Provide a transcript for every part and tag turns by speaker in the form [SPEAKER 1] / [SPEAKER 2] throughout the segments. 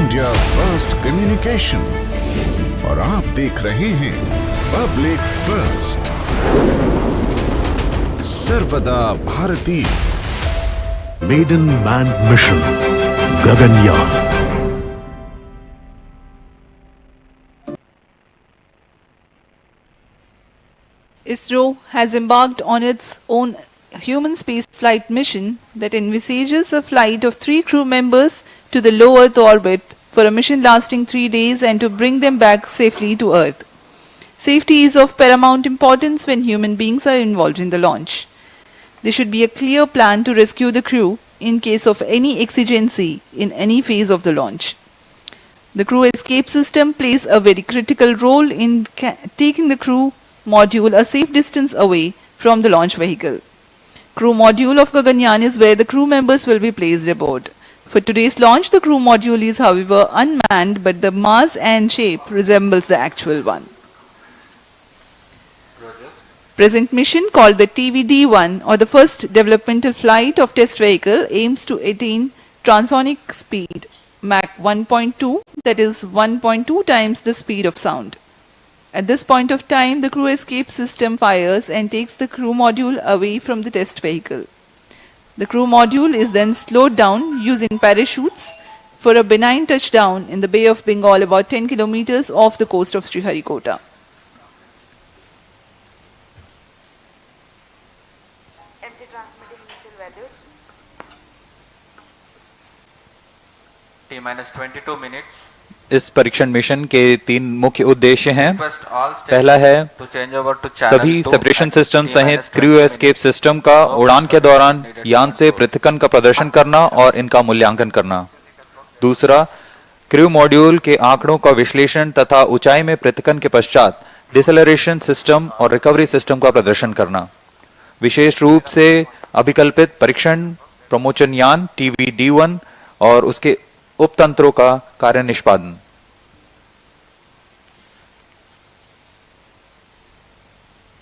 [SPEAKER 1] India first communication और आप देख रहे हैं पब्लिक फर्स्ट, सर्वदा भारतीय।
[SPEAKER 2] Maiden man mission Gaganyaan.
[SPEAKER 3] ISRO has embarked on its own human spaceflight mission that envisages a flight of 3 crew members to the low Earth orbit for a mission lasting 3 days and to bring them back safely to Earth. Safety is of paramount importance when human beings are involved in the launch. There should be a clear plan to rescue the crew in case of any exigency in any phase of the launch. The crew escape system plays a very critical role in taking the crew module a safe distance away from the launch vehicle. Crew module of Gaganyaan is where the crew members will be placed aboard. For today's launch, the crew module is however unmanned, but the mass and shape resembles the actual one. Present mission, called the TVD-1 or the first developmental flight of test vehicle, aims to attain transonic speed Mach 1.2, that is 1.2 times the speed of sound. At this point of time, the crew escape system fires and takes the crew module away from the test vehicle. The crew module is then slowed down using parachutes for a benign touchdown in the Bay of Bengal about 10 kilometers off the coast of Sriharikota.
[SPEAKER 4] Transmitting initial values.
[SPEAKER 5] T-22 minutes.
[SPEAKER 6] इस परीक्षण mission के 3 मुख्य उद्देश्य हैं। पहला है सभी separation system सहित क्रू एस्केप सिस्टम का उड़ान के दौरान यान से पृथक्करण का प्रदर्शन करना और इनका मूल्यांकन करना। दूसरा, क्रू मॉड्यूल के आंकड़ों का विश्लेषण तथा ऊंचाई में पृथक्करण के पश्चात डिसेलरेशन सिस्टम और रिकवरी सिस्टम का प्रदर्शन करना। विशेष रूप से अभिकल्पित परीक्षण प्रमोचन यान TVD-1 और उसके उपतंत्रों का कार्य निष्पादन।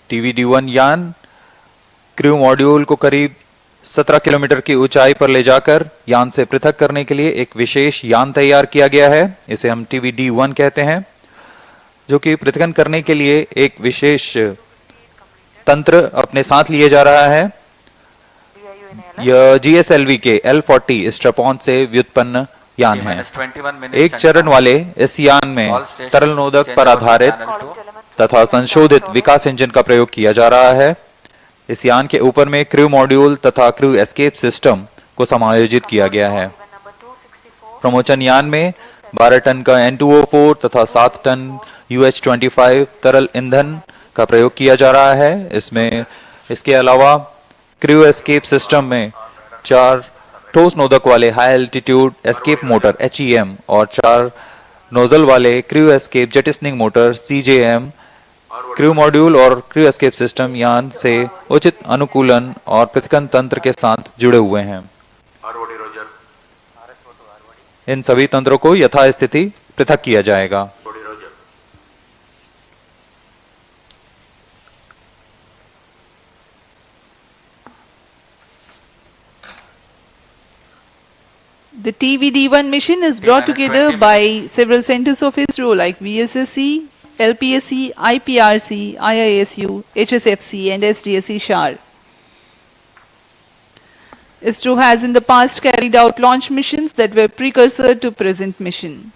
[SPEAKER 6] TVD-1 यान क्रू मॉड्यूल को करीब 17 किलोमीटर की ऊंचाई पर ले जाकर यान से पृथक करने के लिए एक विशेष यान तैयार किया गया है। इसे हम TVD-1 कहते हैं, जो कि पृथक्करण करने के लिए एक विशेष तंत्र अपने साथ लिए जा रहा है। यह GSLV के L40 स्ट्रैप-ऑन से व्युत्पन्न यान है। एक चरण वाले इस यान में तरल नोदक पर आधारित तथा संशोधित विकास इंजन का प्रयोग किया जा रहा है। इस यान के ऊपर में क्रू मॉड्यूल तथा क्रू एस्केप सिस्टम को समायोजित किया गया है। प्रमोचन यान में 12 टन का N2O4 तथा 7 टन UH-25 तरल ईंधन का प्रयोग किया जा रहा है। इसके अलावा क्रू एस्केप सिस्टम में 4 ठोस नोदक वाले high altitude escape motor HEM और 4 नोजल वाले crew escape jettisoning motor CJM crew module और क्रू एस्केप सिस्टम यान से उचित अनुकूलन और पृथक्करण तंत्र के साथ जुड़े हुए हैं। इन सभी तंत्रों को यथास्थिति पृथक किया जाएगा।
[SPEAKER 3] The TVD-1 mission is brought together by several centers of ISRO like VSSC, LPSC, IPRC, IISU, HSFC and SDSC SHAR. ISRO has in the past carried out launch missions that were precursor to present mission.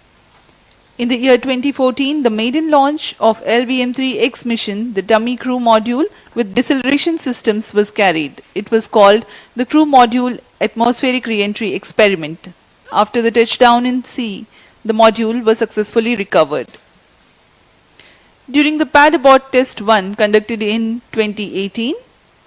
[SPEAKER 3] In the year 2014, the maiden launch of LVM-3X mission, the dummy crew module with deceleration systems was carried. It was called the Crew Module Atmospheric Re-entry Experiment. After the touchdown in sea, the module was successfully recovered. During the pad abort test 1 conducted in 2018,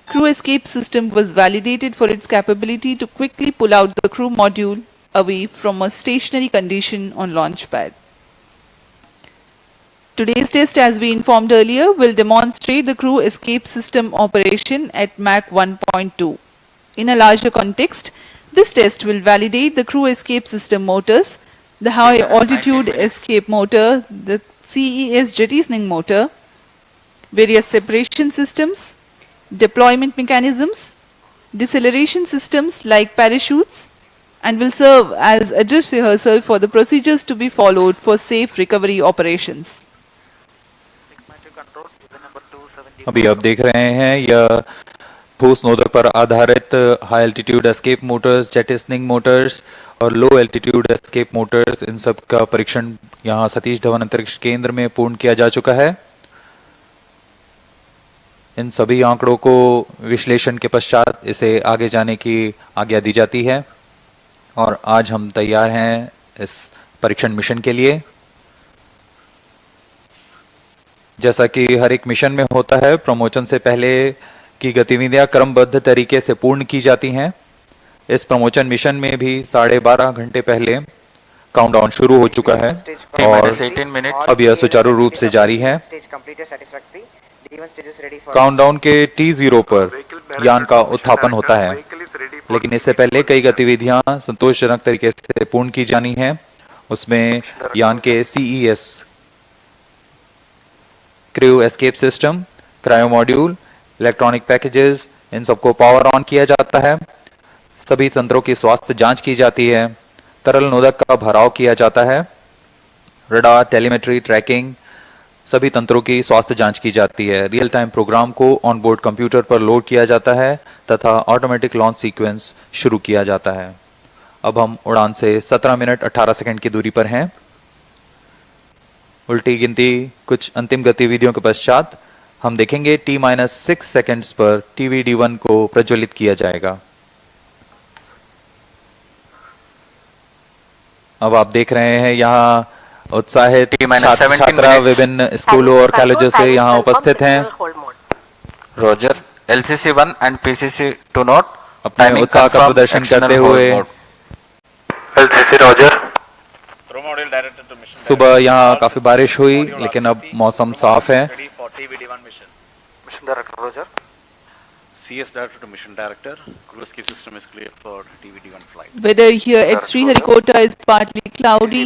[SPEAKER 3] crew escape system was validated for its capability to quickly pull out the crew module away from a stationary condition on launch pad. Today's test, as we informed earlier, will demonstrate the crew escape system operation at Mach 1.2. In a larger context, this test will validate the crew escape system motors, the high altitude escape motor, the CES jettisoning motor, various separation systems, deployment mechanisms, deceleration systems like parachutes, and will serve as a dress rehearsal for the procedures to be followed for safe recovery operations.
[SPEAKER 6] अभी आप देख रहे हैं यह ठोस नोदक पर आधारित high altitude escape motors, jettisoning motors और लो एल्टीट्यूड एस्केप मोटर्स, इन सब का परीक्षण यहां सतीश धवन अंतरिक्ष केंद्र में पूर्ण किया जा चुका है। इन सभी आंकड़ों को विश्लेषण के पश्चात इसे आगे जाने की आज्ञा दी जाती है और आज हम तैयार हैं इस परीक्षण मिशन के लिए। जैसा कि हर एक मिशन में होता है, प्रमोशन से पहले की गतिविधियां क्रमबद्ध तरीके से पूर्ण की जाती हैं। इस प्रमोशन मिशन में भी 12.5 घंटे पहले काउंटडाउन शुरू हो चुका है और अब यह सुचारू रूप से जारी है। काउंटडाउन के T0 पर यान का उत्थापन होता है, लेकिन इससे पहले कई गतिविधियां संतोषजनक तरीके से पूर्ण की जानी है। उसमें यान के CES crew escape system, cryo module, electronic packages, इन सबको पावर ऑन किया जाता है। सभी तंत्रों की स्वास्थ्य जांच की जाती है। तरल नोदक का भराव किया जाता है। रडार, टेलीमेट्री, ट्रैकिंग, सभी तंत्रों की स्वास्थ्य जांच की जाती है। रियल टाइम प्रोग्राम को ऑन बोर्ड कंप्यूटर पर लोड किया जाता है तथा ऑटोमेटिक लॉन्च सीक्वेंस शुरू किया जाता है। अब हम उड़ान से 17 मिनट 18 सेकंड की दूरी पर हैं। उल्टी गिनती कुछ अंतिम गतिविधियों के पश्चात हम देखेंगे T-6 सेकंड्स पर TVD-1 को प्रज्वलित किया जाएगा। अब आप देख रहे हैं यहाँ उत्साहित छात्रा विभिन्न स्कूलों और कॉलेजों से यहाँ उपस्थित हैं।
[SPEAKER 5] Roger, LCC-1 and PCC-2 note
[SPEAKER 6] अपने उत्साह का प्रदर्शन करते हुए
[SPEAKER 5] LCC रोजर।
[SPEAKER 6] सुबह यहाँ काफी बारिश हुई, लेकिन अब मौसम साफ है।
[SPEAKER 5] Mission director Roger.
[SPEAKER 7] CS Director to Mission Director, crew escape system is clear for TVD-1 flight.
[SPEAKER 3] Weather here at Sriharikota is partly cloudy.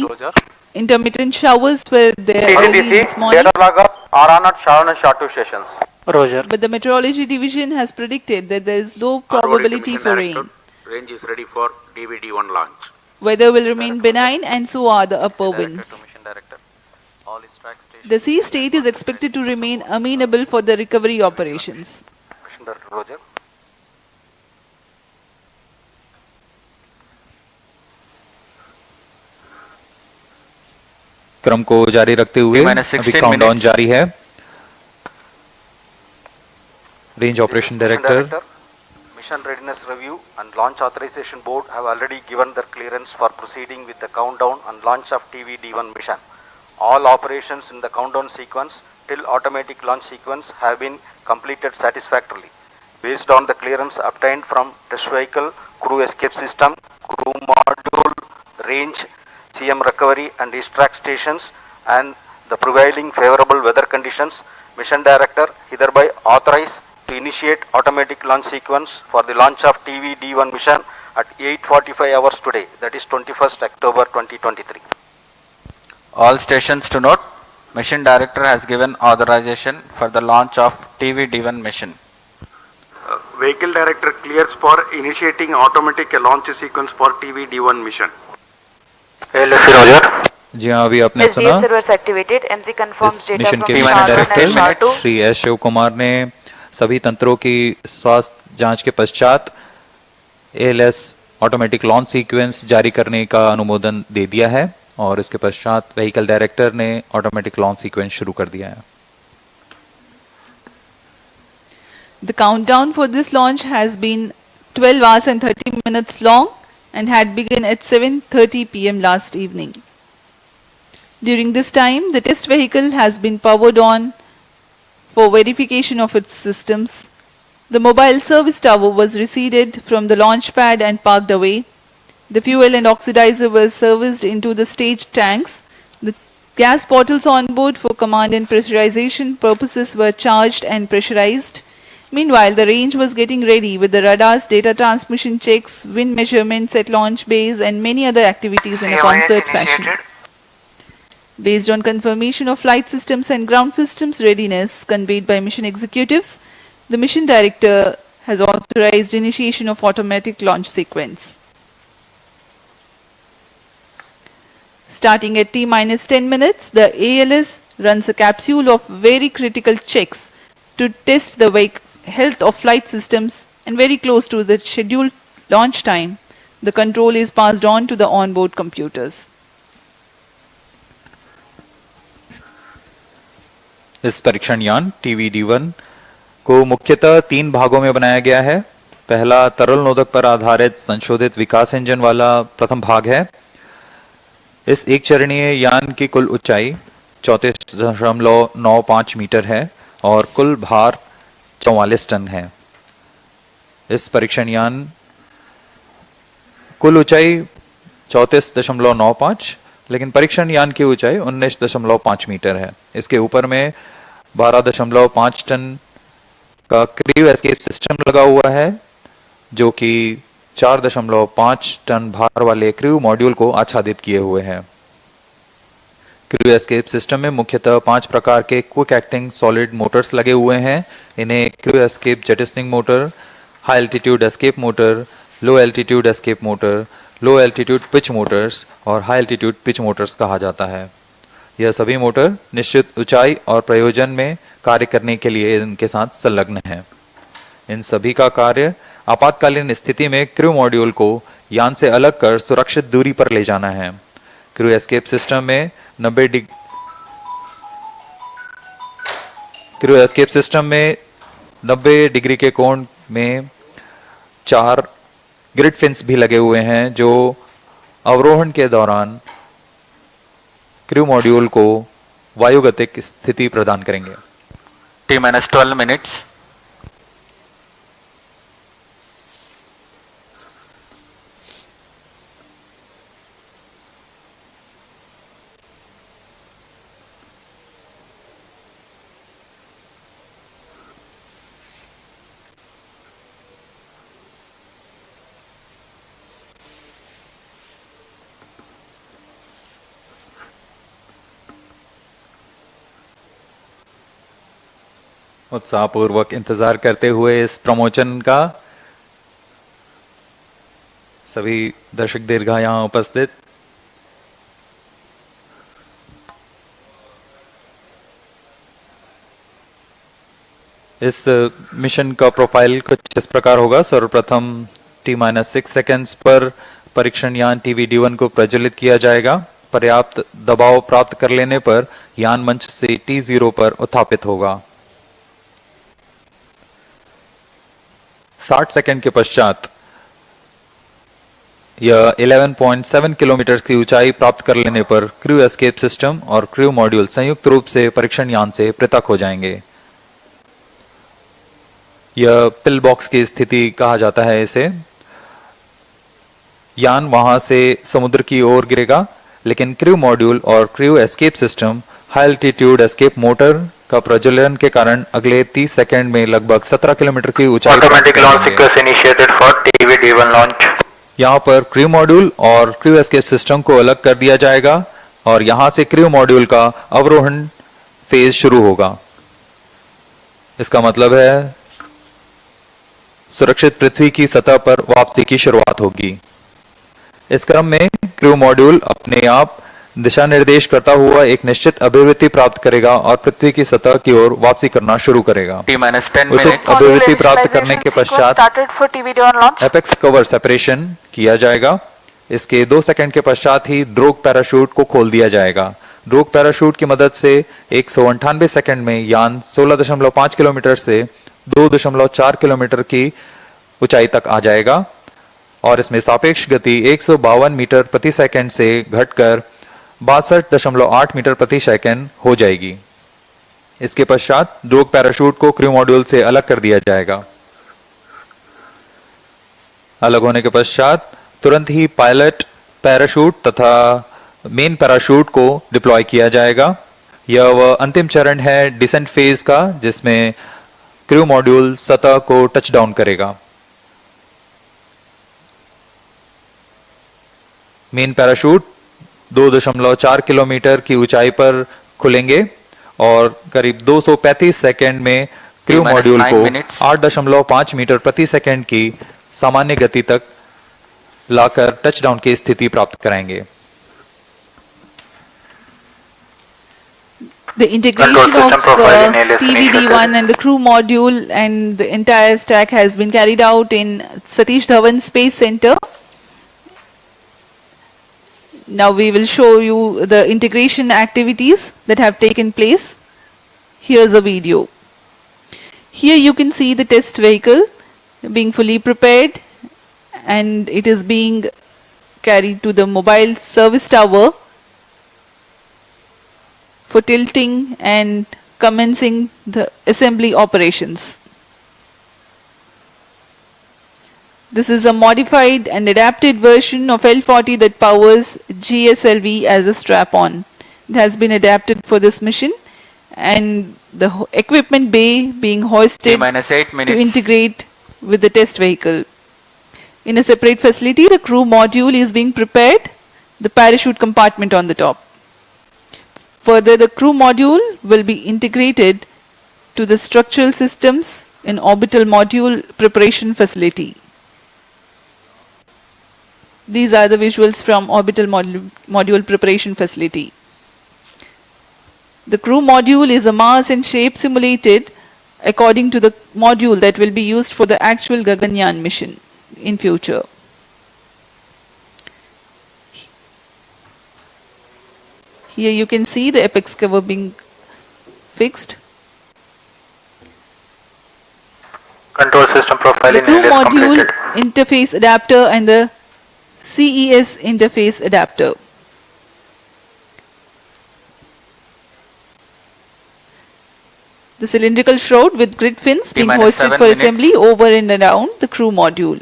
[SPEAKER 3] Intermittent showers were there early this morning,
[SPEAKER 5] are on at Sharon and Shatu stations. Roger.
[SPEAKER 3] but the meteorology division has predicted that there is low probability for rain.
[SPEAKER 7] Range is ready for TVD-1 launch.
[SPEAKER 3] Weather will remain benign and so are the upper winds.
[SPEAKER 5] Mission Director. All is track station.
[SPEAKER 3] The sea state is expected to remain amenable for the recovery operations.
[SPEAKER 5] Mission Director Roger.
[SPEAKER 6] क्रम को जारी रखते हुए अभी countdown जारी है। Range operation director.
[SPEAKER 5] Mission Readiness Review and Launch Authorization Board have already given their clearance for proceeding with the countdown and launch of TVD-1 mission. All operations in the countdown sequence till automatic launch sequence have been completed satisfactorily. Based on the clearance obtained from test vehicle, crew escape system, crew module, range, CM recovery and distract stations and the prevailing favorable weather conditions, Mission Director hereby authorized to initiate automatic launch sequence for the launch of TVD-1 mission at 8:45 hours today, that is 21st October 2023. All stations to note, Mission Director has given authorization for the launch of TVD-1 mission.
[SPEAKER 7] Vehicle Director clears for initiating automatic launch sequence for TVD-1 mission.
[SPEAKER 5] LSC Roger.
[SPEAKER 6] जी हाँ, अभी आपने सुना इस mission के mission director Shri S Shiva Kumar ने सभी तंत्रों की स्वास्थ्य जांच के पश्चात ALS ऑटोमेटिक लॉन्च सीक्वेंस जारी करने का अनुमोदन दे दिया है और इसके पश्चात व्हीकल डायरेक्टर ने ऑटोमेटिक लॉन्च सीक्वेंस शुरू कर दिया है।
[SPEAKER 3] The countdown for this launch has been 12 hours and 30 minutes long and had begun at 7:30 p.m. last evening. During this time, the test vehicle has been powered on for verification of its systems. The mobile service tower was receded from the launch pad and parked away. The fuel and oxidizer were serviced into the stage tanks. The gas bottles on board for command and pressurization purposes were charged and pressurized. Meanwhile, the range was getting ready with the radars, data transmission checks, wind measurements at launch bays and many other activities in a concert fashion. Based on confirmation of flight systems and ground systems readiness conveyed by mission executives, the mission director has authorized initiation of automatic launch sequence. Starting at T minus 10 minutes, the ALS runs a capsule of very critical checks to test the health of flight systems, and very close to the scheduled launch time, the control is passed on to the onboard computers.
[SPEAKER 6] इस परीक्षण यान TVD-1 को मुख्यतः 3 भागों में बनाया गया है। पहला तरल नोदक पर आधारित संशोधित विकास इंजन वाला प्रथम भाग है। इस एक चरणीय यान की कुल ऊंचाई 34.95 मीटर है और कुल भार 44 टन है। इस परीक्षण यान कुल ऊंचाई 34.95, लेकिन परीक्षण यान की ऊंचाई 19.5 मीटर है। इसके ऊपर में 12.5 टन का क्रू एस्केप सिस्टम लगा हुआ है, जो कि 4.5 टन भार वाले क्रू मॉड्यूल को आच्छादित किए हुए हैं। क्रू एस्केप सिस्टम में मुख्यतः 5 प्रकार के क्विक एक्टिंग सॉलिड मोटर्स लगे हुए हैं। इन्हें crew escape jettisoning motor, high altitude escape motor, low altitude escape motor, low altitude pitch motors और हाई एल्टीट्यूड पिच मोटर्स कहा जाता है। यह सभी मोटर निश्चित ऊंचाई और प्रयोजन में कार्य करने के लिए इनके साथ संलग्न हैं। इन सभी का कार्य आपातकालीन स्थिति में क्रू मॉड्यूल को यान से अलग कर सुरक्षित दूरी पर ले जाना है। क्रू एस्केप सिस्टम में 90 डिग्री के कोण में 4 ग्रिड फिन्स भी लगे हुए हैं, जो अवरोहण के दौरान क्रू मॉड्यूल को वायुगतिक स्थिति प्रदान करेंगे।
[SPEAKER 5] T-12 minutes.
[SPEAKER 6] उत्साहपूर्वक इंतजार करते हुए इस प्रमोशन का सभी दर्शक दीर्घा यहां उपस्थित। इस मिशन का प्रोफाइल कुछ इस प्रकार होगा। सर्वप्रथम T-6 सेकेंड्स पर परीक्षण यान TVD-1 को प्रज्वलित किया जाएगा। पर्याप्त दबाव प्राप्त कर लेने पर यान मंच से T0 पर उत्थापित होगा। 60 सेकंड के पश्चात यह 11.7 किलोमीटर की ऊंचाई प्राप्त कर लेने पर क्रू एस्केप सिस्टम और क्रू मॉड्यूल संयुक्त रूप से परीक्षण यान से पृथक हो जाएंगे। यह पिल बॉक्स की स्थिति कहा जाता है इसे। यान वहां से समुद्र की ओर गिरेगा, लेकिन क्रू मॉड्यूल और crew escape system high altitude escape motor का प्रज्वलन के कारण अगले 30 सेकंड में लगभग 17 किलोमीटर की ऊंचाई
[SPEAKER 5] Automatic launch sequence initiated for TVD-1 launch.
[SPEAKER 6] यहाँ पर क्रू मॉड्यूल और क्रू एस्केप सिस्टम को अलग कर दिया जाएगा और यहां से क्रू मॉड्यूल का अवरोहण फेज शुरू होगा। इसका मतलब है सुरक्षित पृथ्वी की सतह पर वापसी की शुरुआत होगी। इस क्रम में क्रू मॉड्यूल अपने आप दिशा निर्देश करता हुआ एक निश्चित अभिवृत्ति प्राप्त करेगा और पृथ्वी की सतह की ओर वापसी करना शुरू करेगा। उचित अभिवृत्ति प्राप्त करने के पश्चात एपेक्स कवर सेपरेशन किया जाएगा। इसके 2 सेकंड के पश्चात ही ड्रोग पैराशूट को खोल दिया जाएगा। ड्रोग पैराशूट की मदद से 198 सेकंड में यान 16.5 किलोमीटर से 2.4 किलोमीटर की ऊंचाई तक आ जाएगा और इसमें सापेक्ष गति 152 मीटर प्रति सेकंड से घटकर 62.8 मीटर प्रति सेकंड हो जाएगी। इसके पश्चात ड्रोग पैराशूट को क्रू मॉड्यूल से अलग कर दिया जाएगा। अलग होने के पश्चात तुरंत ही पायलट पैराशूट तथा मेन पैराशूट को डिप्लॉय किया जाएगा। यह वह अंतिम चरण है डिसेंट फेज का, जिसमें क्रू मॉड्यूल सतह को टच डाउन करेगा। मेन पैराशूट 2.4 किलोमीटर की ऊंचाई पर खुलेंगे और करीब 235 सेकंड में क्रू मॉड्यूल को 8.5 मीटर प्रति सेकंड की सामान्य गति तक लाकर टचडाउन की स्थिति प्राप्त कराएंगे।
[SPEAKER 3] The integration of TVD1 and the crew module and the entire stack has been carried out in Satish Dhawan Space Center. Now we will show you the integration activities that have taken place. Here's a video. Here you can see the test vehicle being fully prepared, and it is being carried to the mobile service tower for tilting and commencing the assembly operations. This is a modified and adapted version of L40 that powers GSLV as a strap-on. It has been adapted for this mission, and the equipment bay being hoisted to integrate with the test vehicle. In a separate facility, the crew module is being prepared, the parachute compartment on the top. Further, the crew module will be integrated to the structural systems in orbital module preparation facility. These are the visuals from orbital module preparation facility. The crew module is a mass and shape simulated according to the module that will be used for the actual Gaganyaan mission in future. Here you can see the apex cover being fixed.
[SPEAKER 5] Control system profiling.
[SPEAKER 3] The crew module interface adapter and the CES interface adapter. The cylindrical shroud with grid fins being hoisted for assembly over and around the crew module.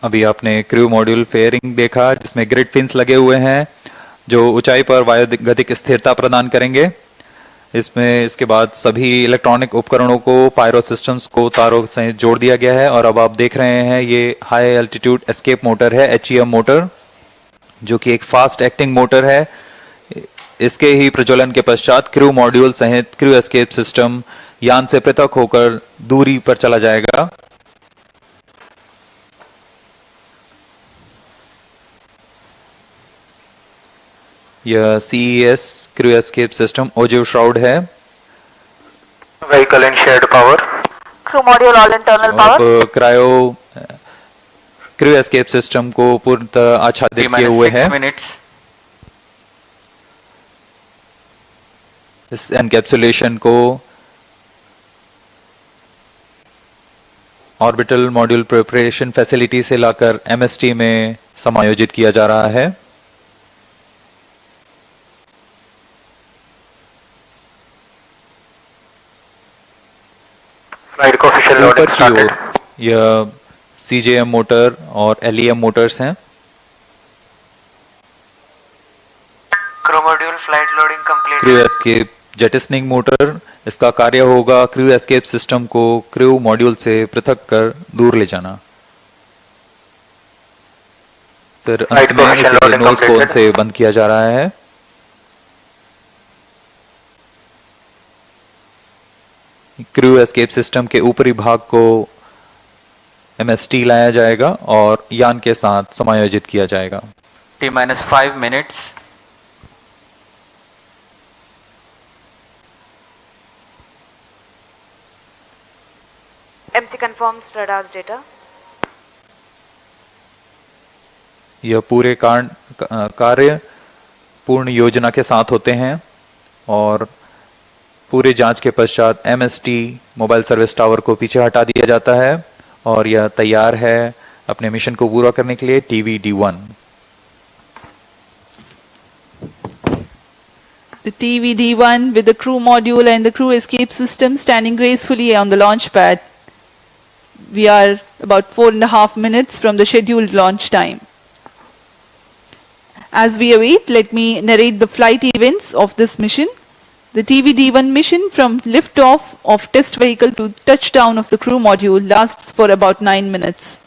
[SPEAKER 6] अभी आपने crew module fairing देखा जिसमें grid fins लगे हुए हैं जो ऊंचाई पर वायुगतिक स्थिरता प्रदान करेंगे। इसमें इसके बाद सभी इलेक्ट्रॉनिक उपकरणों को पायरो सिस्टम्स को तारों से जोड़ दिया गया है। और अब आप देख रहे हैं ये हाई एल्टीट्यूड एस्केप मोटर है, HEM मोटर, जो कि एक फास्ट एक्टिंग मोटर है। इसके ही प्रज्वलन के पश्चात क्रू मॉड्यूल सहित क्रू एस्केप सिस्टम यान से पृथक होकर दूरी पर चला जाएगा। यह CES crew escape system ogive shroud है।
[SPEAKER 5] Vehicle in shared power.
[SPEAKER 4] Crew module all internal power.
[SPEAKER 6] अब क्रायो क्रू एस्केप सिस्टम को पूर्णतः आच्छादित किए हुए है। इस एनकैप्सुलेशन को ऑर्बिटल मॉड्यूल प्रिपरेशन फैसिलिटी से लाकर MST में समायोजित किया जा रहा है। ऊपर की ओर यह CJM मोटर और LEM मोटर्स हैं।
[SPEAKER 5] Crew module flight loading complete.
[SPEAKER 6] Crew escape jettisoning motor, इसका कार्य होगा क्रू एस्केप सिस्टम को क्रू मॉड्यूल से पृथक कर दूर ले जाना। फिर अंत में इसे नोज कोन से बंद किया जा रहा है। क्रू एस्केप सिस्टम के ऊपरी भाग को MST लाया जाएगा और यान के साथ समायोजित किया जाएगा।
[SPEAKER 5] T-5 minutes।
[SPEAKER 4] MC confirms radar's data.
[SPEAKER 6] यह पूरे कार्य पूर्ण योजना के साथ होते हैं और पूरे जांच के पश्चात MST मोबाइल सर्विस टावर को पीछे हटा दिया जाता है और यह तैयार है अपने मिशन को पूरा करने के लिए TVD1।
[SPEAKER 3] The TVD1 with the crew module and the crew escape system standing gracefully on the launch pad. We are about 4.5 minutes from the scheduled launch time. As we await, let me narrate the flight events of this mission. The TVD1 mission from liftoff of test vehicle to touchdown of the crew module lasts for about 9 minutes.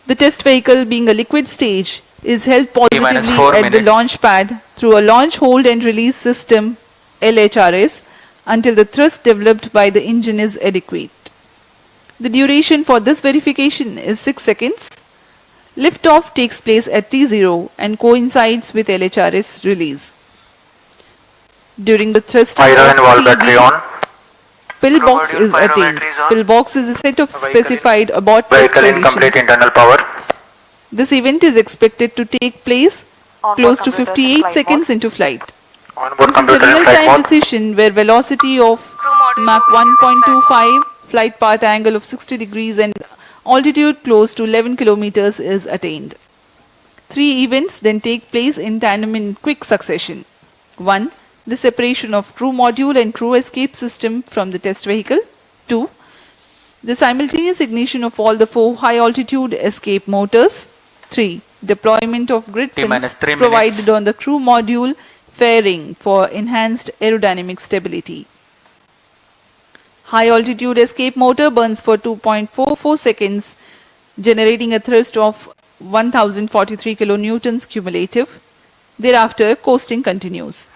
[SPEAKER 3] The test vehicle, being a liquid stage, is held positively at the launch pad through a launch hold and release system LHRS until the thrust developed by the engine is adequate. The duration for this verification is 6 seconds. Liftoff takes place at T0 and coincides with LHRS release. During the thrusting of TV, pillbox is attained. Pillbox is a set of specified abort test conditions.
[SPEAKER 5] internal power.
[SPEAKER 3] This event is expected to take place close to 58 seconds into flight. This is a real-time decision where velocity of Mach 1.25, flight path angle of 60 degrees and altitude close to 11 kilometers is attained. 3 events then take place in tandem in quick succession. 1. The separation of crew module and crew escape system from the test vehicle. 2. The simultaneous ignition of all the 4 high-altitude escape motors. 3. Deployment of grid fins provided on the crew module fairing for enhanced aerodynamic stability. High-altitude escape motor burns for 2.44 seconds, generating a thrust of 1043 kilonewtons cumulative. Thereafter, coasting continues.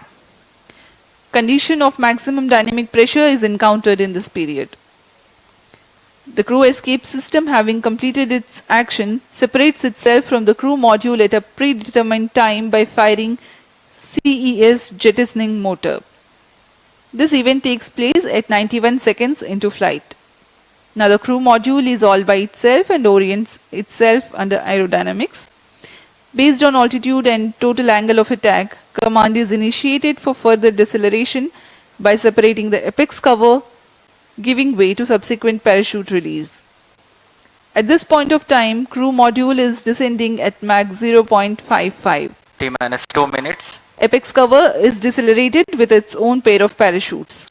[SPEAKER 3] Condition of maximum dynamic pressure is encountered in this period. The crew escape system, having completed its action, separates itself from the crew module at a predetermined time by firing CES jettisoning motor. This event takes place at 91 seconds into flight. Now the crew module is all by itself and orients itself under aerodynamics. Based on altitude and total angle of attack, command is initiated for further deceleration by separating the apex cover, giving way to subsequent parachute release. At this point of time, crew module is descending at Mach 0.55.
[SPEAKER 5] T-minus 2 minutes.
[SPEAKER 3] Apex cover is decelerated with its own pair of parachutes.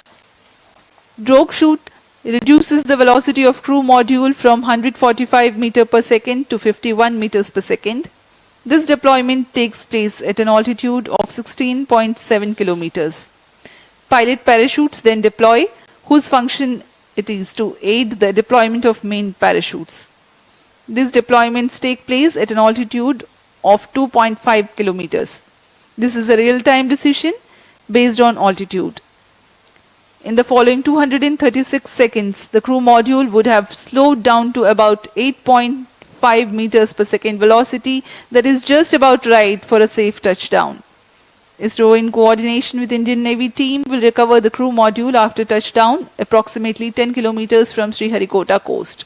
[SPEAKER 3] Drogue chute reduces the velocity of crew module from 145 meter per second to 51 meters per second. This deployment takes place at an altitude of 16.7 kilometers. Pilot parachutes then deploy, whose function it is to aid the deployment of main parachutes. These deployments take place at an altitude of 2.5 kilometers. This is a real-time decision based on altitude. In the following 236 seconds, the crew module would have slowed down to about 8.5 meters per second velocity, that is just about right for a safe touchdown. ISRO, in coordination with Indian Navy team, will recover the crew module after touchdown approximately 10 kilometers from Sriharikota coast.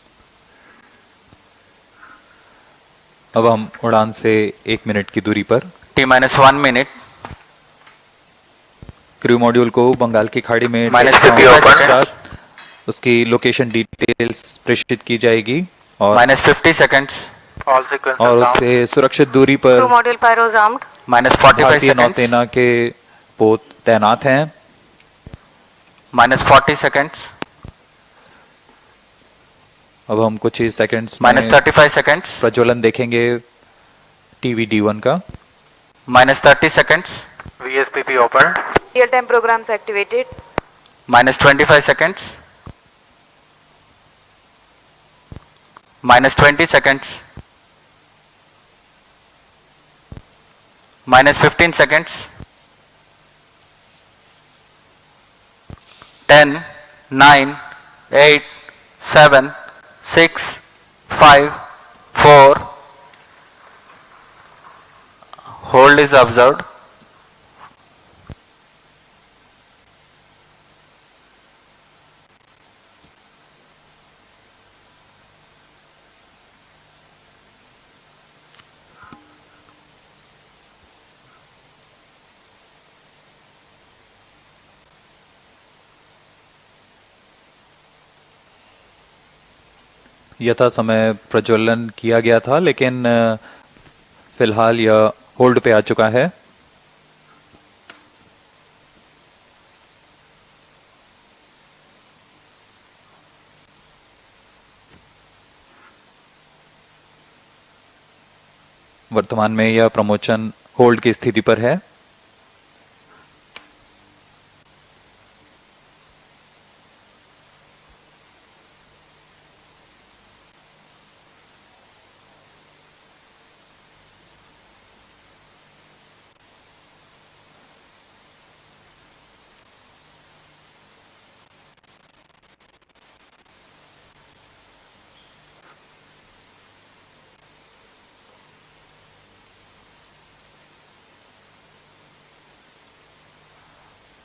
[SPEAKER 6] अब हम उड़ान से 1 minute की दूरी पर
[SPEAKER 5] T-1 minute.
[SPEAKER 6] Crew module को बंगाल की खाड़ी में उसकी लोकेशन डिटेल्स प्रेषित की जाएगी और
[SPEAKER 5] -50 seconds. All sequence
[SPEAKER 6] और उससे सुरक्षित दूरी पर
[SPEAKER 4] Crew module pyros armed.
[SPEAKER 5] -45
[SPEAKER 6] भारतीय
[SPEAKER 5] seconds.
[SPEAKER 6] नौसेना के पोत तैनात हैं.
[SPEAKER 5] -40 seconds.
[SPEAKER 6] अब हम कुछ ही सेकंड्स में
[SPEAKER 5] -35 seconds.
[SPEAKER 6] प्रज्वलन देखेंगे टीवी D1 का.
[SPEAKER 5] -30 seconds.
[SPEAKER 7] VSPP open.
[SPEAKER 4] Real-time programs activated.
[SPEAKER 5] -25 seconds. -20 seconds. -15 seconds. 10, 9, 8, 7, 6, 5, 4. Hold is observed.
[SPEAKER 6] यथा समय प्रज्वलन किया गया था, लेकिन फिलहाल यह होल्ड पे आ चुका है. वर्तमान में यह प्रमोशन होल्ड की स्थिति पर है.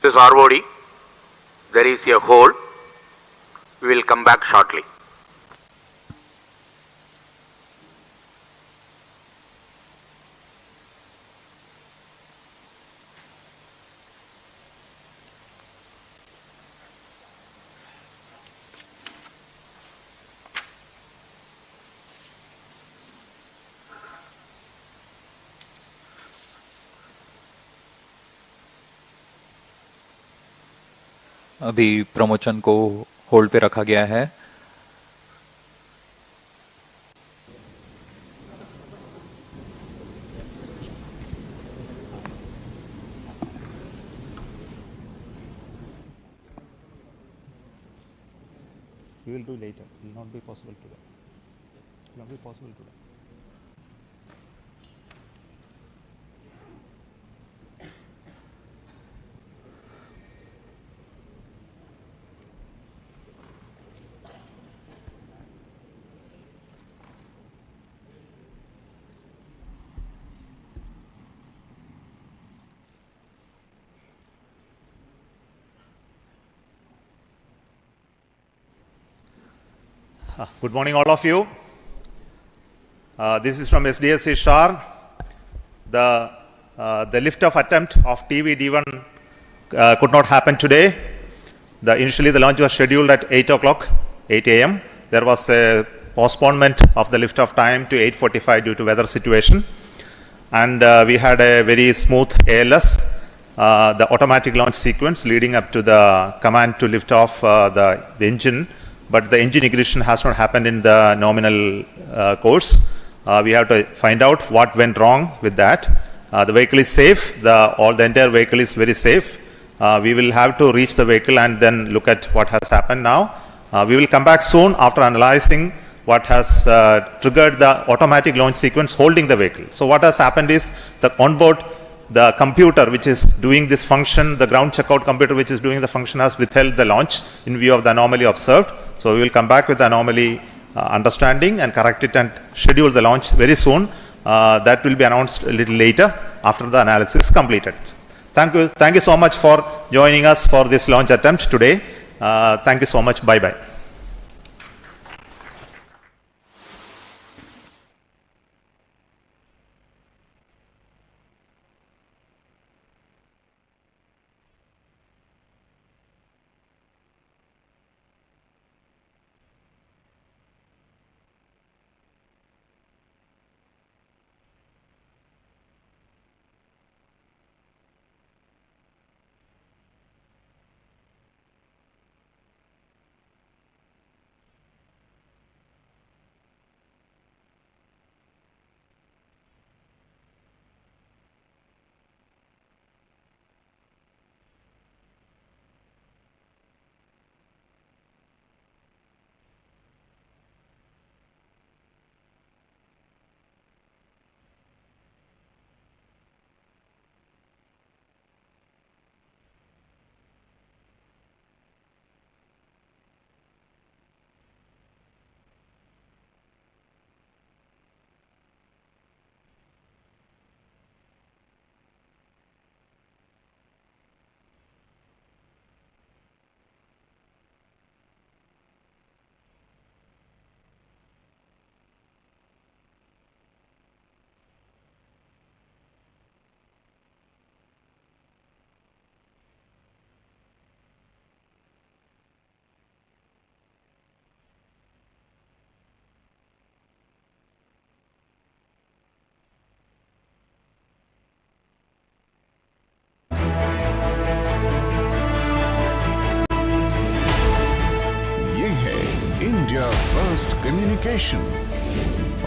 [SPEAKER 7] This ROD, there is a hole. We will come back shortly.
[SPEAKER 6] अभी प्रमोशन को होल्ड पे रखा गया है।
[SPEAKER 8] We will do later. It will not be possible today. It will not be possible today. Good morning, all of you. This is from SDS Ishar. The lift-off attempt of TV D1 could not happen today. Initially, the launch was scheduled at 8 o'clock, 8 a.m. There was a postponement of the lift-off time to 8:45 due to weather situation. And we had a very smooth ALS, the automatic launch sequence leading up to the command to lift off the engine. But the engine ignition has not happened in the nominal course. We have to find out what went wrong with that. The vehicle is safe. The entire vehicle is very safe. We will have to reach the vehicle and then look at what has happened now. We will come back soon after analyzing what has triggered the automatic launch sequence holding the vehicle. So what has happened is the onboard, the computer which is doing this function, the ground checkout computer which is doing the function has withheld the launch in view of the anomaly observed. So we will come back with the anomaly understanding and correct it and schedule the launch very soon. That will be announced a little later after the analysis is completed. Thank you so much for joining us for this launch attempt today. Thank you so much. Bye-bye.
[SPEAKER 1] India first communication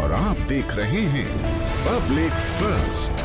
[SPEAKER 1] और आप देख रहे हैं public first.